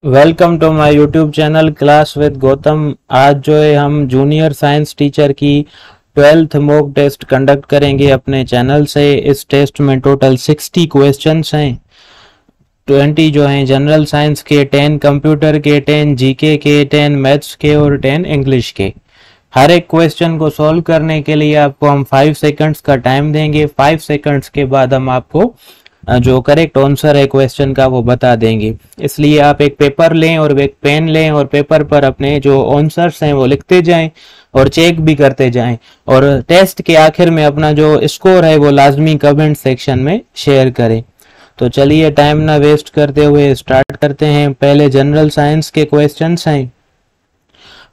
Welcome to my YouTube channel class with Gautam. आज जो है हम जूनियर साइंस टीचर की 12th मॉक टेस्ट कंडक्ट करेंगे अपने चैनल से। इस टेस्ट में टोटल 60 क्वेश्चंस हैं। 20 जो हैं जनरल साइंस के, 10 कंप्यूटर के, 10 जीके के, 10 मैथ्स के और 10 इंग्लिश के। हर एक क्वेश्चन को सॉल्व करने के लिए आपको हम 5 सेकंड्स का टाइम देंगे। 5 सेकंड्स के बाद हम आपको जो करेक्ट आंसर है क्वेश्चन का वो बता देंगे। इसलिए आप एक पेपर लें और एक पेन लें और पेपर पर अपने जो आंसर्स हैं वो लिखते जाएं और चेक भी करते जाएं। और टेस्ट के आखिर में अपना जो स्कोर है वो लाजमी कमेंट सेक्शन में शेयर करें। तो चलिए टाइम ना वेस्ट करते हुए स्टार्ट करते हैं। पहले जनरल साइंस के क्वेश्चंस हैं।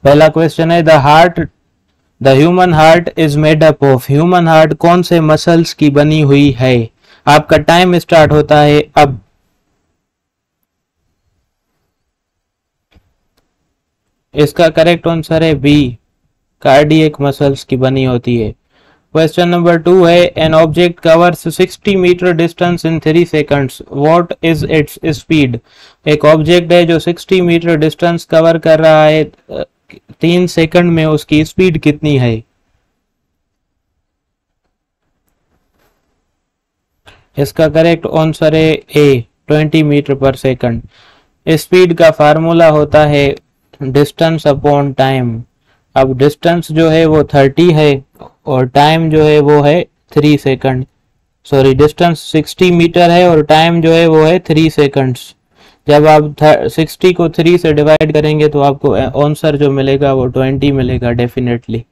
पहला क्वेश्चन है the human heart is made up of. Human heart कौन से मसल्स की बनी हुई है? आपका टाइम स्टार्ट होता है अब। इसका करेक्ट आंसर है बी, कार्डियक मसल्स की बनी होती है। क्वेश्चन नंबर 2 है an object covers 60 metre distance in 3 seconds, what is its speed. एक ऑब्जेक्ट है जो 60 मीटर डिस्टेंस कवर कर रहा है 3 सेकंड में, उसकी स्पीड कितनी है? इसका करेक्ट आंसर है ए, 20 मीटर पर सेकंड। स्पीड का फार्मूला होता है डिस्टेंस अपॉन टाइम। अब डिस्टेंस जो है वो 30 है और टाइम जो है वो है 3 सेकंड। सॉरी, डिस्टेंस 60 मीटर है और टाइम जो है वो है 3 सेकंड्स। जब आप 60 को 3 से डिवाइड करेंगे तो आपको आंसर जो मिलेगा वो 20 मिलेगा डेफिनेटली।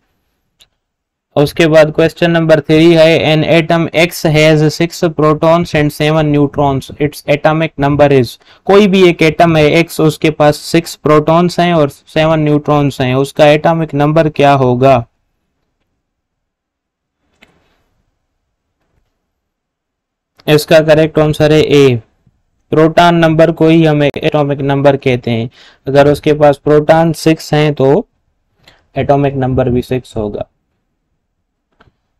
उसके बाद क्वेश्चन नंबर 3 है an atom x has 6 protons and 7 neutrons, it's atomic number is. कोई भी एक एटम है एक्स, उसके पास 6 प्रोटॉन्स हैं और 7 न्यूट्रॉन्स हैं, उसका एटॉमिक नंबर क्या होगा? इसका करेक्ट आंसर है ए, प्रोटॉन नंबर को ही हम एटॉमिक नंबर कहते हैं। अगर उसके पास प्रोटॉन 6 हैं तो एटॉमिक नंबर भी 6 होगा।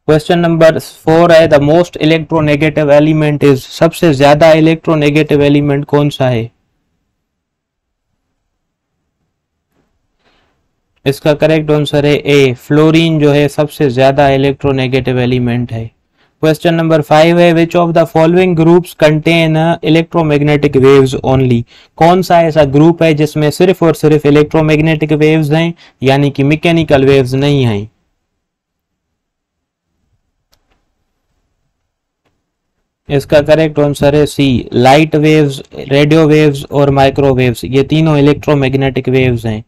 क्वेश्चन नंबर 4 है the most electronegative element is. सबसे ज्यादा इलेक्ट्रोनेगेटिव एलिमेंट कौन सा है? इसका करेक्ट आंसर है ए, फ्लोरीन जो है सबसे ज्यादा इलेक्ट्रोनेगेटिव एलिमेंट है। क्वेश्चन नंबर 5 है which of the following groups contain electromagnetic waves only. कौन सा ऐसा ग्रुप है जिसमें सिर्फ और सिर्फ इलेक्ट्रोमैग्नेटिक वेव्स हैं, यानी कि मैकेनिकल वेव्स नहीं हैं? इसका करेक्ट आंसर है सी, लाइट वेव्स, रेडियो वेव्स और माइक्रोवेव्स। ये तीनों इलेक्ट्रोमैग्नेटिक वेव्स हैं।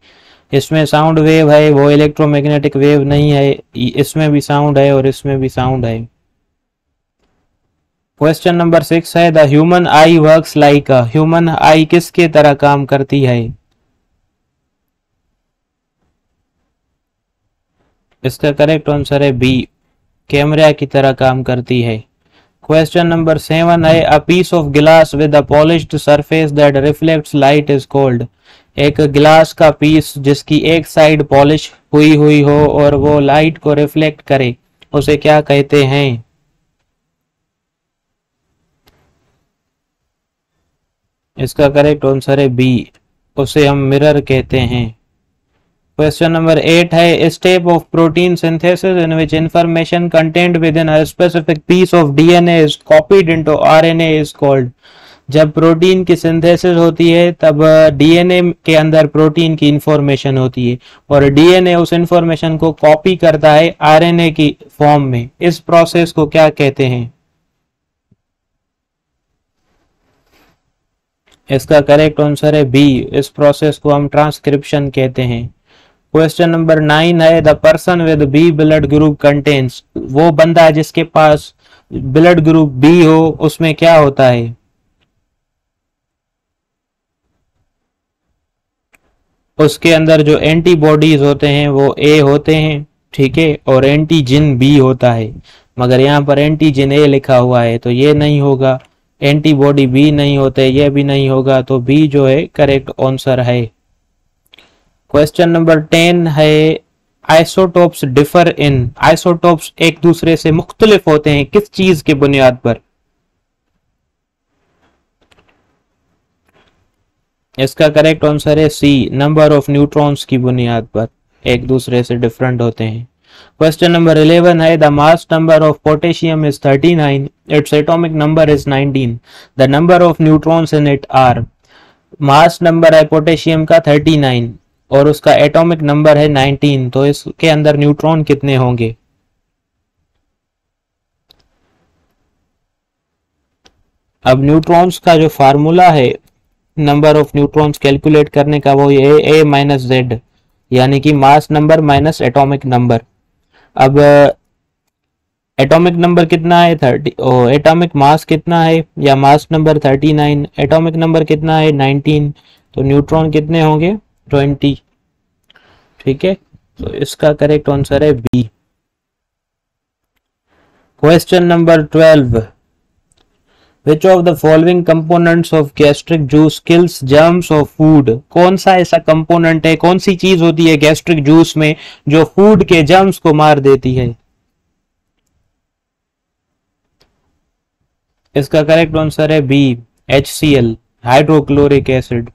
इसमें साउंड वेव है, वो इलेक्ट्रोमैग्नेटिक वेव नहीं है। इसमें भी साउंड है और इसमें भी साउंड है। क्वेश्चन नंबर 6 है the human eye works like a. Human eye किसके तरह काम करती है? इसका करेक्ट आंसर है बी, कैमरा की तरह काम करती है। क्वेश्चन नंबर 7 है a piece of glass with a polished surface that reflects light is called. एक गिलास का पीस जिसकी एक साइड पॉलिश हुई हुई हो और वो लाइट को रिफ्लेक्ट करे, उसे क्या कहते हैं? इसका करेक्ट आंसर है बी, उसे हम मिरर कहते हैं। क्वेश्चन नंबर 8 है step of protein synthesis in which information content within a specific piece of DNA is copied into RNA is called. जब प्रोटीन की सिंथेसिस होती है तब डीएनए के अंदर प्रोटीन की इंफॉर्मेशन होती है और डीएनए उस इंफॉर्मेशन को कॉपी करता है आरएनए की फॉर्म में। इस प्रोसेस को क्या कहते हैं? इसका करेक्ट आंसर है बी, इस प्रोसेस को हम ट्रांसक्रिप्शन कहते हैं। क्वेश्चन नंबर 9 है the person with B blood group contains. वो बंदा जिसके पास ब्लड ग्रुप बी हो उसमें क्या होता है? उसके अंदर जो एंटीबॉडीज होते हैं वो ए होते हैं, ठीक है, और एंटीजन बी होता है। मगर यहाँ पर एंटीजन ए लिखा हुआ है तो ये नहीं होगा। एंटीबॉडी बी नहीं होते, ये भी नहीं होगा, तो बी जो है करेक्ट आंसर है। क्वेश्चन नंबर 10 है आइसोटोप्स डिफर इन। आइसोटोप्स एक दूसरे से मुख्तलिफ होते हैं किस चीज के बुनियाद पर? इसका करेक्ट आंसर है सी, नंबर ऑफ न्यूट्रॉन्स की बुनियाद पर एक दूसरे से डिफरेंट होते हैं। क्वेश्चन नंबर 11 है the mass number of potassium is 39, its atomic number is 19, the number of neutrons in it are. Mass number है पोटेशियम का 39 और उसका एटॉमिक नंबर है 19, तो इसके अंदर न्यूट्रॉन कितने होंगे? अब न्यूट्रॉन्स का जो फार्मूला है नंबर ऑफ न्यूट्रॉन्स कैलकुलेट करने का, वो ये ए माइनस जेड, यानी कि mass number minus atomic number. अब एटॉमिक नंबर कितना है 30, एटॉमिक मास कितना है, या मास नंबर 39, एटॉमिक नंबर कितना है 19, तो न्यूट्रॉन कितने होंगे 20। ठीक है, तो इसका करेक्ट आंसर है B. Question number 12, Which of the following components of gastric juice kills germs of food? कौन सा ऐसा कंपोनेंट है, कौन सी चीज होती है गैस्ट्रिक जूस में जो फूड के जर्म्स को मार देती है? इसका करेक्ट आंसर है B, HCl, hydrochloric acid.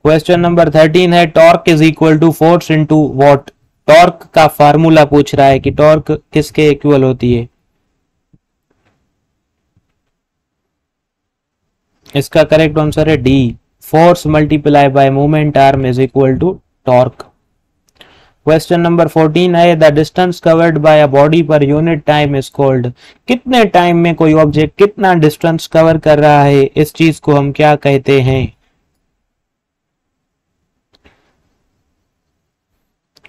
Question number 13 है torque is equal to force into what? Torque का फार्मूला पूछ रहा है कि टॉर्क किसके इक्वल होती है? इसका करेक्ट आंसर है D, force multiply by moment arm is equal to torque. Question number 14 है the distance covered by a body per unit time is called. कितने टाइम में कोई ऑब्जेक्ट कितना डिस्टेंस कवर कर रहा है, इस चीज को हम क्या कहते हैं?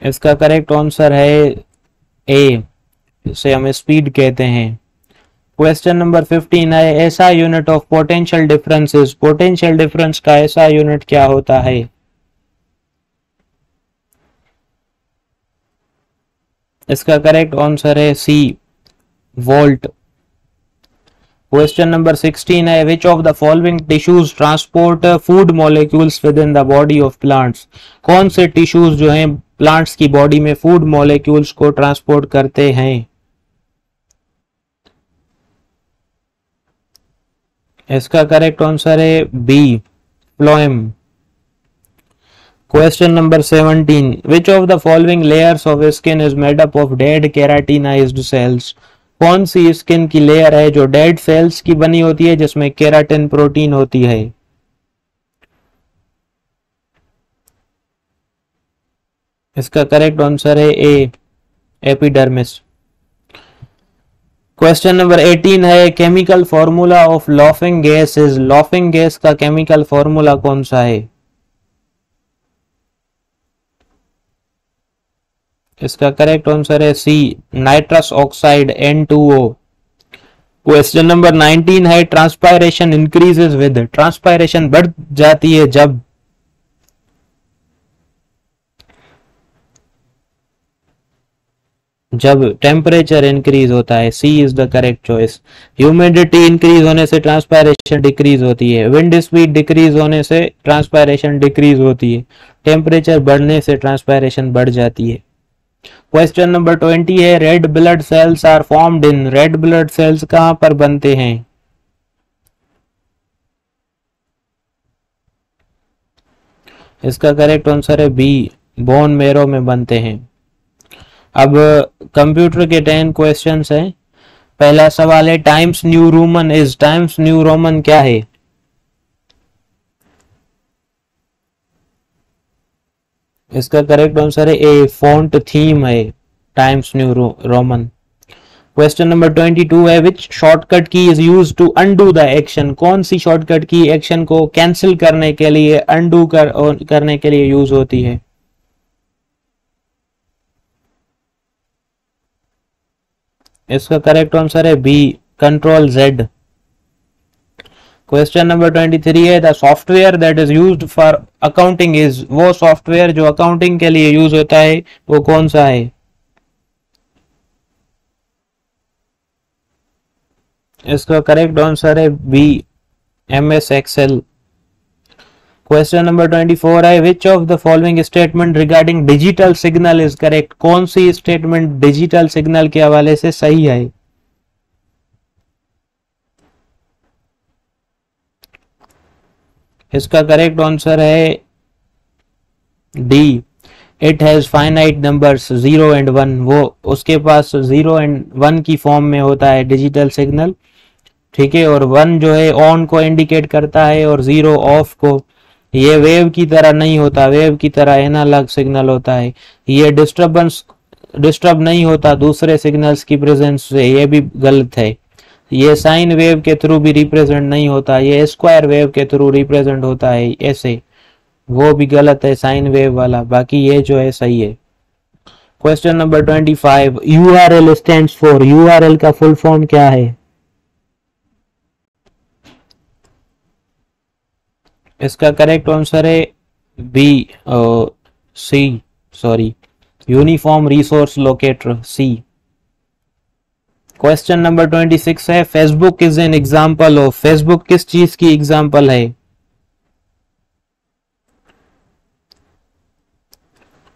इसका करेक्ट आंसर है ए, इसे हम स्पीड कहते हैं। क्वेश्चन नंबर 15 है ऐसा unit of potential differences, potential difference का ऐसा यूनिट क्या होता है? इसका करेक्ट आंसर है सी, वोल्ट। क्वेश्चन नंबर 16 है which of the following tissues transport food molecules with in the body of plants? कौन से टिश्यूज जो हैं प्लांट्स की बॉडी में फूड मॉलिक्यूल्स को ट्रांसपोर्ट करते हैं? इसका करेक्ट आंसर है B, phloem. Question number 17 which of the following layers of skin is made up of dead keratinised cells? कौन सी स्किन की लेयर है जो डेड सेल्स की बनी होती है जिसमें केराटिन प्रोटीन होती है? इसका करेक्ट आंसर है ए, एपिडर्मिस। क्वेश्चन नंबर 18 है chemical formula of laughing gas is, laughing gas का केमिकल फॉर्मूला कौन सा है? इसका करेक्ट आंसर है C, nitrous oxide N2O। Question number 19 है ट्रांसपायरेशन इंक्रीजेस विद, ट्रांसपायरेशन बढ़ जाती है जब? जब टेम्परेचर इंक्रीज होता है, C is the correct choice. Humidity increase होने से ट्रांसपायरेशन डिक्रीज होती है, विंड स्पीड डिक्रीज होने से ट्रांसपायरेशन डिक्रीज होती है, टेम्परेचर बढ़ने से ट्रांसपायरेशन बढ़ जाती है। क्वेश्चन नंबर 20 है red blood cells are formed in, red blood cells कहां पर बनते हैं? इसका करेक्ट आंसर है बी, बोन मैरो में बनते हैं। अब कंप्यूटर के 10 क्वेश्चंस हैं। पहला सवाल है Times New Roman is, Times New Roman क्या है? इसका करेक्ट आंसर है ए, फॉन्ट थीम है Times New Roman. Question number 22 है which shortcut key is used to undo the action? कौन सी शॉर्टकट की एक्शन को कैंसिल करने के लिए, अनडू करने के लिए यूज होती है? इसका करेक्ट आंसर है B, control Z। Question number 23 है the software that is used for accounting is, वो सॉफ्टवेयर जो अकाउंटिंग के लिए यूज होता है वो कौन सा है? इसका करेक्ट आंसर है B, MS Excel। Question number 24 है which of the following statement regarding digital signal is correct? कौन सी स्टेटमेंट डिजिटल सिग्नल के हवाले से सही है? इसका करेक्ट आंसर है D, it has finite numbers 0 and 1। वो उसके पास 0 एंड 1 की फॉर्म में होता है डिजिटल सिग्नल, ठीक है, और 1 जो है ऑन को इंडिकेट करता है और 0 ऑफ को। ये वेव की तरह नहीं होता, वेव की तरह एनालॉग सिग्नल होता है। ये डिस्टर्ब नहीं होता दूसरे सिग्नल्स की प्रेजेंस से, ये भी गलत है। ये साइन वेव के थ्रू भी रिप्रेजेंट नहीं होता, ये स्क्वायर वेव के थ्रू रिप्रेजेंट होता है ऐसे, वो भी गलत है साइन वेव वाला। बाकी ये जो है सही है। Question number 25, URL stands for, URL का फुल फॉर्म क्या है? इसका करेक्ट आंसर है बी, सी, सॉरी, यूनिफॉर्म रिसोर्स लोकेटर, सी। क्वेश्चन नंबर 26 है, Facebook is an example of, Facebook किस चीज की एग्जाम्पल है?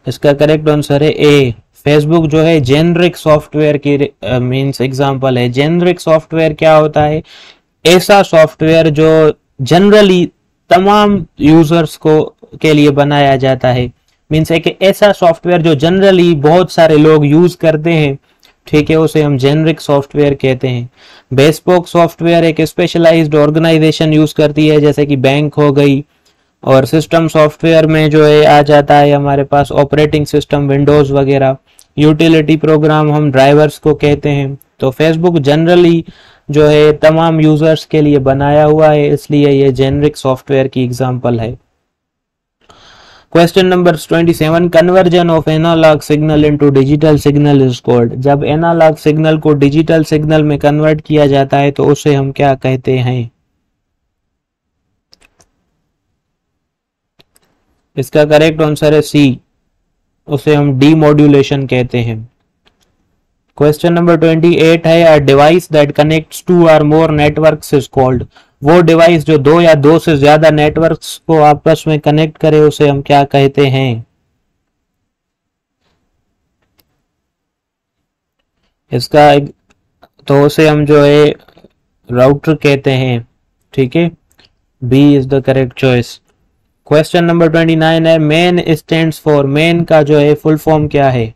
इसका करेक्ट आंसर है ए, फेसबुक जो है जेनरिक सॉफ्टवेयर की मींस एग्जांपल है। जेनरिक सॉफ्टवेयर क्या होता है? ऐसा सॉफ्टवेयर जो जनरली तमाम यूजर्स को के लिए बनाया जाता है, मींस है कि ऐसा सॉफ्टवेयर जो जनरली बहुत सारे लोग यूज करते हैं, ठीक है, उसे हम जेनरिक सॉफ्टवेयर कहते हैं। बेस्पोक सॉफ्टवेयर एक स्पेशलाइज्ड ऑर्गेनाइजेशन यूज करती है, जैसे कि बैंक हो गई, और सिस्टम सॉफ्टवेयर में जो है आ जाता है हमारे पास ऑपरेटिंग सिस्टम, विंडोज वगैरह। यूटिलिटी प्रोग्राम हम ड्राइवर्स को कहते हैं। तो फेसबुक जनरली जो है तमाम यूजर्स के लिए बनाया हुआ है, इसलिए ये जेनरिक सॉफ्टवेयर की एग्जांपल है। Question number 27, conversion of analogue signal into digital signal is called, जब एनालॉग सिग्नल को डिजिटल सिग्नल में कन्वर्ट किया जाता है तो उसे हम क्या कहते हैं? इसका करेक्ट आंसर है सी, उसे हम डीमॉड्यूलेशन कहते हैं। क्वेश्चन नंबर 28 है, a device that connects two or more networks is called, वो डिवाइस जो दो या दो से ज्यादा नेटवर्क्स को आपस में कनेक्ट करे उसे हम क्या कहते हैं? इसका तो उसे हम जो है राउटर कहते हैं, ठीक है, B is the correct choice. Question number 29 है, मेन स्टैंड्स फॉर, मेन का जो है फुल फॉर्म क्या है?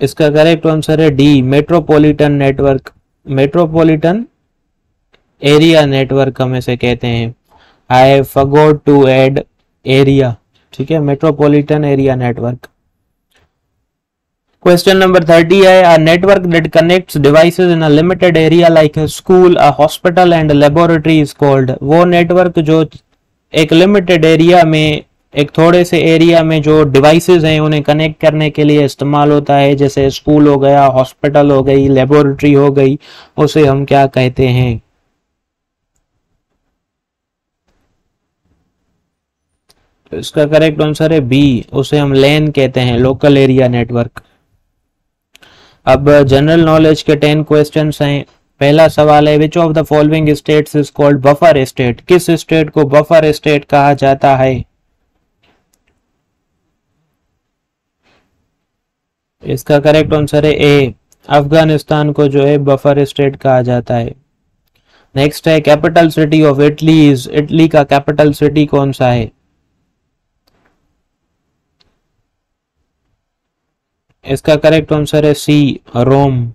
इसका करेक्ट आंसर है D, metropolitan network, metropolitan area network हम इसे कहते हैं। I forgot to add area, ठीक है, metropolitan area network. Question number 30 है, a network that connects devices in a limited area like a school, a hospital and laboratory is called, वो network जो एक लिमिटेड एरिया में, एक थोड़े से एरिया में जो डिवाइसेस हैं उन्हें कनेक्ट करने के लिए इस्तेमाल होता है, जैसे स्कूल हो गया, हॉस्पिटल हो गई, लेबोरेटरी हो गई, उसे हम क्या कहते हैं? तो इसका करेक्ट आंसर है बी, उसे हम लैन कहते हैं, लोकल एरिया नेटवर्क। अब जनरल नॉलेज के 10 क्वेश्चंस हैं। पहला सवाल है, which of the following states is called buffer state, किस स्टेट को बफर स्टेट कहा जाता है? इसका करेक्ट आंसर है ए, अफगानिस्तान को जो है बफर स्टेट कहा जाता है। नेक्स्ट है, capital city of Italy is, Italy का कैपिटल सिटी कौन सा है? इसका करेक्ट आंसर है सी, रोम।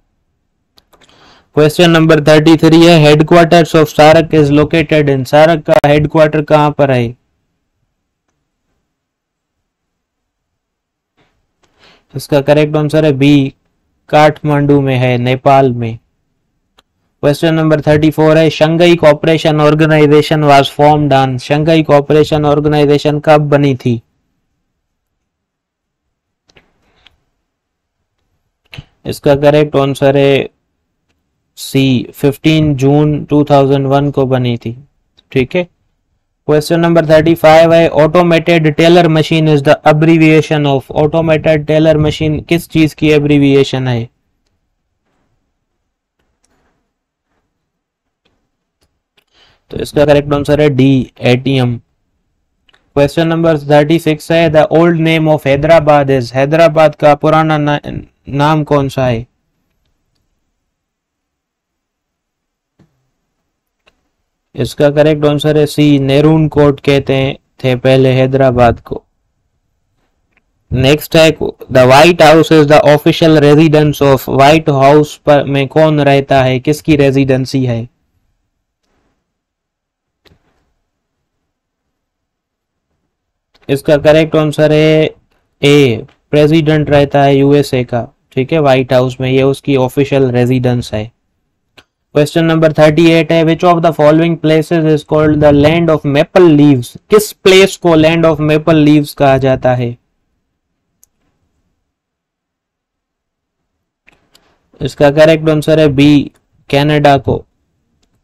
क्वेश्चन नंबर 33 है, headquarters of SAARC is located in, SAARC का हेडक्वार्टर कहां पर है? इसका करेक्ट आंसर है बी, काठमांडू में है, नेपाल में। क्वेश्चन नंबर 34 है, Shanghai cooperation organisation was formed on, Shanghai cooperation organisation कब बनी थी? इसका करेक्ट आंसर है सी, 15 जून 2001 को बनी थी, ठीक है। क्वेश्चन नंबर 35 है, automated teller machine is the abbreviation of, automated teller machine किस चीज की अब्रीविएशन है? तो इसका करेक्ट आंसर है डी, एटीएम। क्वेश्चन नंबर 36 है, the old name of Hyderabad is, Hyderabad का पुराना नाम कौन सा है? इसका करेक्ट आंसर है सी, नेरून कोर्ट कहते हैं थे पहले हैदराबाद को। नेक्स्ट है, the white house is the official residence of, white house पर में कौन रहता है, किसकी रेजिडेंसी है? इसका करेक्ट आंसर है ए, प्रेसिडेंट रहता है यूएसए का, ठीक है, व्हाइट हाउस में, ये उसकी ऑफिशियल रेजिडेंस है। क्वेश्चन नंबर 38 है, which of the following places is called the land of maple leaves, किस प्लेस को लैंड ऑफ मेपल लीव्स कहा जाता है? इसका करेक्ट आंसर है बी, कनाडा को।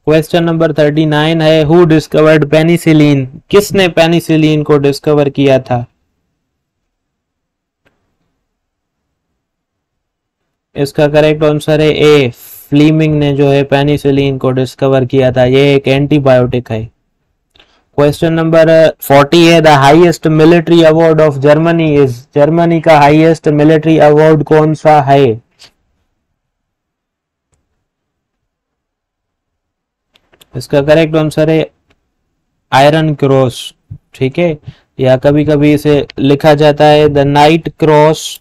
क्वेश्चन नंबर 39 है, हु डिस्कवर्ड पेनिसिलिन, किसने पेनिसिलिन को डिस्कवर किया था? इसका करेक्ट आंसर है ए, फ्लीमिंग ने जो है पेनिसिलिन को डिस्कवर किया था, ये एक एंटीबायोटिक है। क्वेश्चन नंबर 40 है, the highest military award of Germany is, Germany का हाईएस्ट मिलिट्री अवार्ड कौन सा है? इसका करेक्ट आंसर है आयरन क्रॉस, ठीक है, या कभी कभी इसे लिखा जाता है the night cross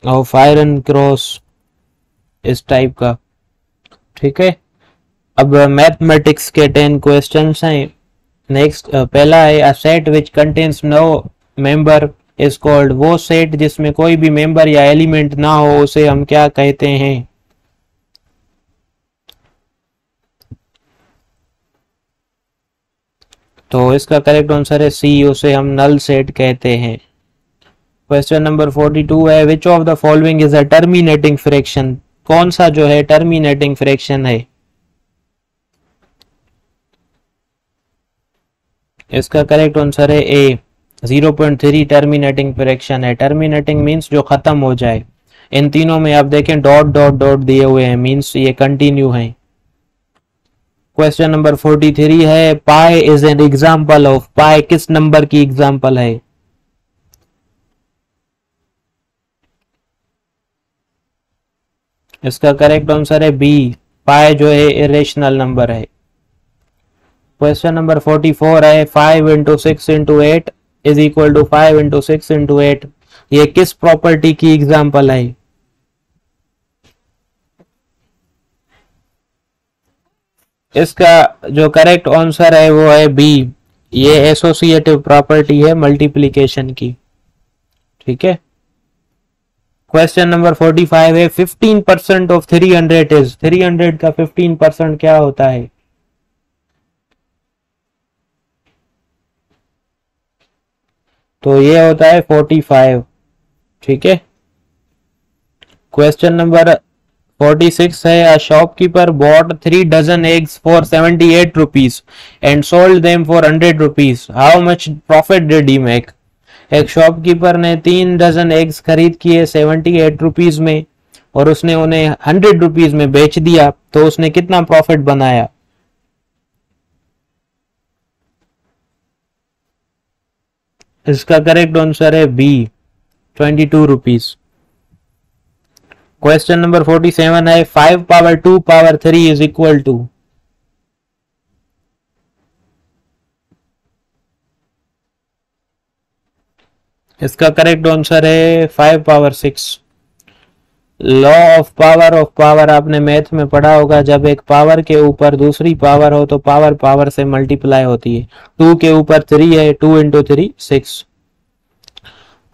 of iron cross, इस टाइप का, ठीक है। अब मैथमेटिक्स के 10 क्वेश्चंस हैं। नेक्स्ट पहला है, a set which contains no member is called, वो सेट जिसमें कोई भी मेंबर या एलिमेंट ना हो उसे हम क्या कहते हैं? तो इसका करेक्ट आंसर है सी, उसे हम नल सेट कहते हैं। क्वेश्चन नंबर 42 है, which of the following is a terminating fraction, कौन सा जो है टर्मिनेटिंग फ्रैक्शन है? इसका करेक्ट आंसर है ए, 0.3 टर्मिनेटिंग फ्रैक्शन है। टर्मिनेटिंग मींस जो खत्म हो जाए, इन तीनों में आप देखें डॉट डॉट डॉट दिए हुए हैं, मींस ये कंटिन्यू है। क्वेश्चन नंबर 43 है, pi is an example of, pi किस नंबर की एग्जाम्पल है? इसका करेक्ट आंसर है बी, पाई जो है इरेशनल नंबर है। क्वेश्चन नंबर 44 है, 5 into 6 into 8 is equal to 5 into 6 into 8, ये किस प्रॉपर्टी की एग्जाम्पल है? इसका जो करेक्ट आंसर है वो है बी, ये एसोसिएटिव प्रॉपर्टी है मल्टीप्लिकेशन की, ठीक है। क्वेश्चन नंबर 45 है, 15% ऑफ 300 इज, 300 का 15% क्या होता है? तो ये होता है 45, ठीक है। क्वेश्चन नंबर 46 है, a shopkeeper bought 3 dozen eggs for 78 rupees and sold them for 100 rupees, how much profit did he make? एक शॉपकीपर ने 3 डजन एग्स खरीद किए 78 रुपीज में और उसने उन्हें 100 रुपीज में बेच दिया, तो उसने कितना प्रॉफिट बनाया? इसका करेक्ट आंसर है बी, 22 रुपीज। क्वेश्चन नंबर 47 है, 5 power 2 power 3 is equal to, इसका करेक्ट आंसर है 5 पावर 6। लॉ ऑफ पावर आपने मैथ में पढ़ा होगा, जब एक पावर के ऊपर दूसरी पावर हो तो पावर पावर से मल्टीप्लाई होती है। 2 के ऊपर 3 है, 2 इंटू 3 6।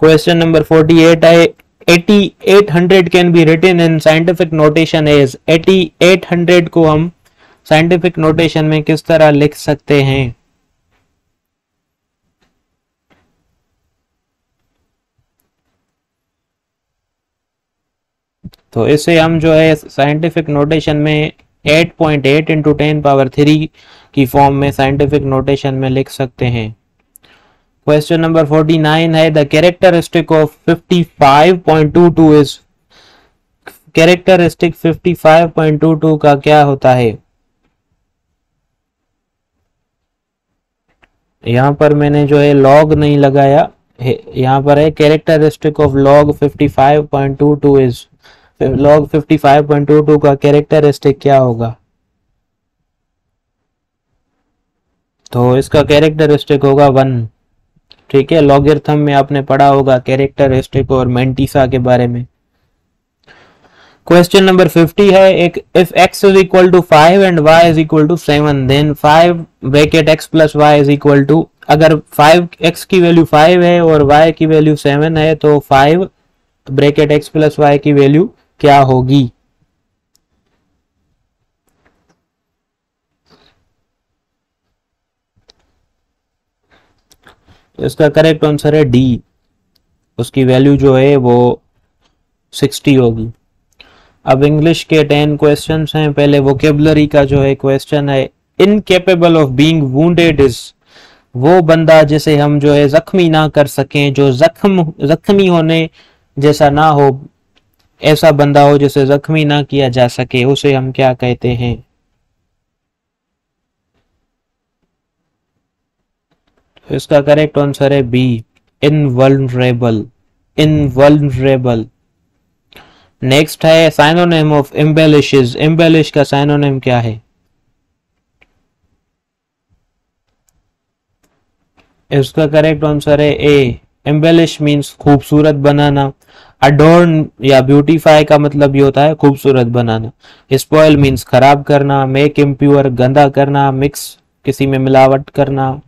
क्वेश्चन नंबर 48 है, 8800 can be written in scientific notation as, 8800 को हम साइंटिफिक नोटेशन में किस तरह लिख सकते हैं? तो इसे हम जो है साइंटिफिक नोटेशन में 8.8 इंटू 10 पावर 3 की फॉर्म में साइंटिफिक नोटेशन में लिख सकते हैं। क्वेश्चन नंबर 49 है, the characteristic of 55.22 is, characteristic 55.22 का क्या होता है? यहां पर मैंने जो है लॉग नहीं लगाया, यहां पर है characteristic of log 55.22 is, log 55.22 का कैरेक्टरिस्टिक क्या होगा? तो इसका कैरेक्टरिस्टिक होगा 1। ठीक है, लॉगरिथम में आपने पढ़ा होगा कैरेक्टरिस्टिक और मेंटिसा के बारे में। क्वेश्चन नंबर 50 है, एक if x is equal to 5 and y is equal to 7 then 5 bracket x plus y is equal to, अगर 5x की वैल्यू 5 है और y की वैल्यू 7 है तो 5 ब्रैकेट x प्लस y की वैल्यू क्या होगी? तो इसका करेक्ट आंसर है डी, उसकी वैल्यू जो है वो 60 होगी। अब इंग्लिश के 10 क्वेश्चंस हैं। पहले वोकेबलरी का जो है क्वेश्चन है, incapable of being wounded is, वो बंदा जिसे हम जो है जख्मी ना कर सकें, जो जख्मी होने जैसा ना हो, ऐसा बंदा हो जिसे जख्मी ना किया जा सके, उसे हम क्या कहते हैं? तो इसका करेक्ट आंसर है बी, इनवल्नरेबल। इनवल्नरेबल। नेक्स्ट है साइनोनिम ऑफ एम्बेलिशेस, एम्बेलिश का साइनोनिम क्या है? इसका करेक्ट आंसर है ए, एम्बेलिश मींस खूबसूरत बनाना। अडोर्न या ब्यूटीफाई का मतलब ये होता है खूबसूरत बनाना। स्पॉइल मींस खराब करना। मेक इम्प्योर गंदा करना, मिक्स किसी में मिलावट करना।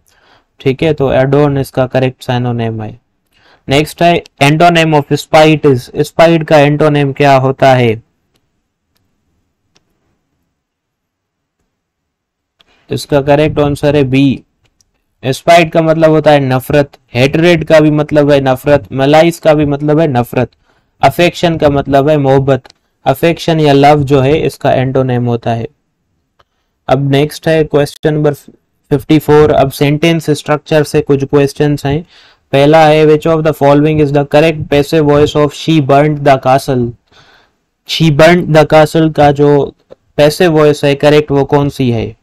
ठीक है, तो एडोर्न इसका करेक्ट साइनोनिम है। नेक्स्ट है antonym of spite is, spite का एंटोनिम क्या होता है? इसका करेक्ट आंसर है बी, स्पाइट का मतलब होता है नफरत। हेटरेड का भी मतलब है नफरत। मलाइस का भी मतलब है नफरत। अफेक्शन का मतलब है मोहब्बत। अफेक्शन या लव जो है इसका एंटोनिम होता है। अब नेक्स्ट है क्वेश्चन नंबर 54। अब सेंटेंस स्ट्रक्चर से कुछ क्वेश्चंस हैं। पहला है which of the following is the correct passive voice of she burned the castle. She burned the castle का जो पैसिव वॉइस है करेक्ट वो कौन सी है?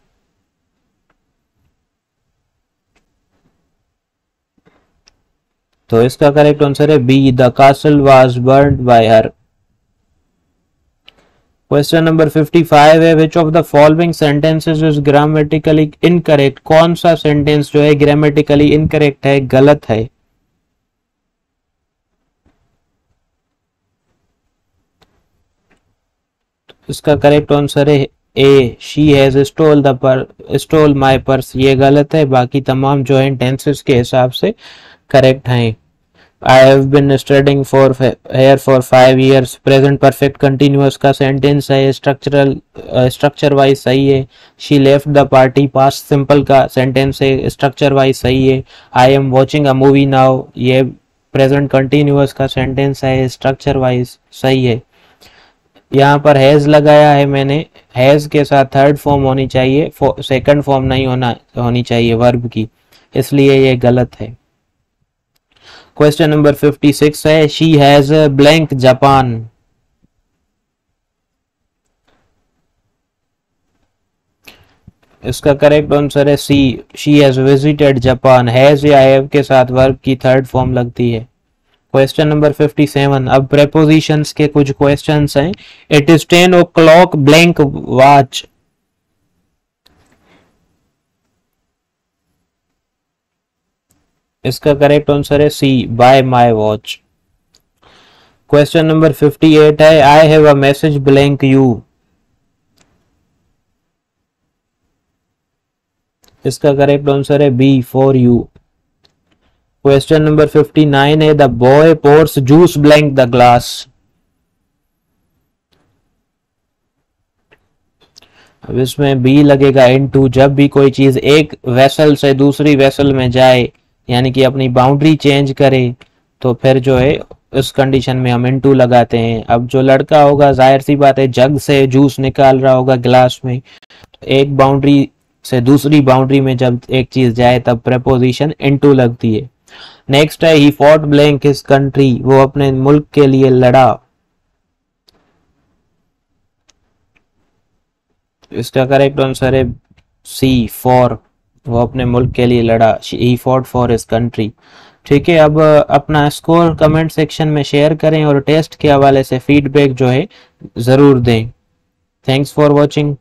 तो इसका करेक्ट आंसर है B, the castle was burned by her. Question number 55 है which of the following sentences is grammatically incorrect, कौन सा सेंटेंस जो है ग्रामेटिकली इनकरेक्ट है, गलत है? इसका करेक्ट आंसर है A, she has stole my purse, ये गलत है। बाकी तमाम जो है टेंसेस के हिसाब से करेक्ट हैं। I have been studying for here for 5 years, present perfect continuous का सेंटेंस है, स्ट्रक्चर वाइज सही है। She left the party past simple का सेंटेंस है, स्ट्रक्चर वाइज सही है। I am watching a movie now, ये प्रेजेंट कंटिन्यूअस का सेंटेंस है, स्ट्रक्चर वाइज सही है। यहाँ पर हैज लगाया है मैंने, हैज के साथ थर्ड फॉर्म होनी चाहिए, सेकंड फॉर्म नहीं होनी चाहिए वर्ब की, इसलिए ये गलत है। क्वेश्चन नंबर 56 है शी हैज ब्लैंक जापान। इसका करेक्ट आंसर है C, she has visited Japan. Has or have के साथ वर्ब की थर्ड फॉर्म लगती है। Question number 57। अब प्रेपोजिशंस के कुछ क्वेश्चंस हैं। It is 10 o'clock blank watch. इसका करेक्ट आंसर है C, by my watch. Question number 58 है I have a message blank you. इसका करेक्ट आंसर है B, for you. Question number 59 है the boy pores juice blank the glass. अब इसमें B लगेगा into, जब भी कोई चीज एक वेसल से दूसरी वेसल में जाए यानी कि अपनी बाउंड्री चेंज करे तो फिर जो है उस कंडीशन में हम इनटू लगाते हैं। अब जो लड़का होगा जाहिर सी बात है जग से जूस निकाल रहा होगा ग्लास में, तो एक बाउंड्री से दूसरी बाउंड्री में जब एक चीज जाए तब प्रेपोजिशन इनटू लगती है। नेक्स्ट है he fought blank his country, वो अपने मुल्क के लिए लड़ा। इसका करेक्ट आंसर है सी, फॉर, वो अपने मुल्क के लिए लड़ा। He fought for his country. ठीक है, अब अपना स्कोर कमेंट सेक्शन में शेयर करें और टेस्ट के हवाले से फीडबैक जो है जरूर दें। Thanks for watching.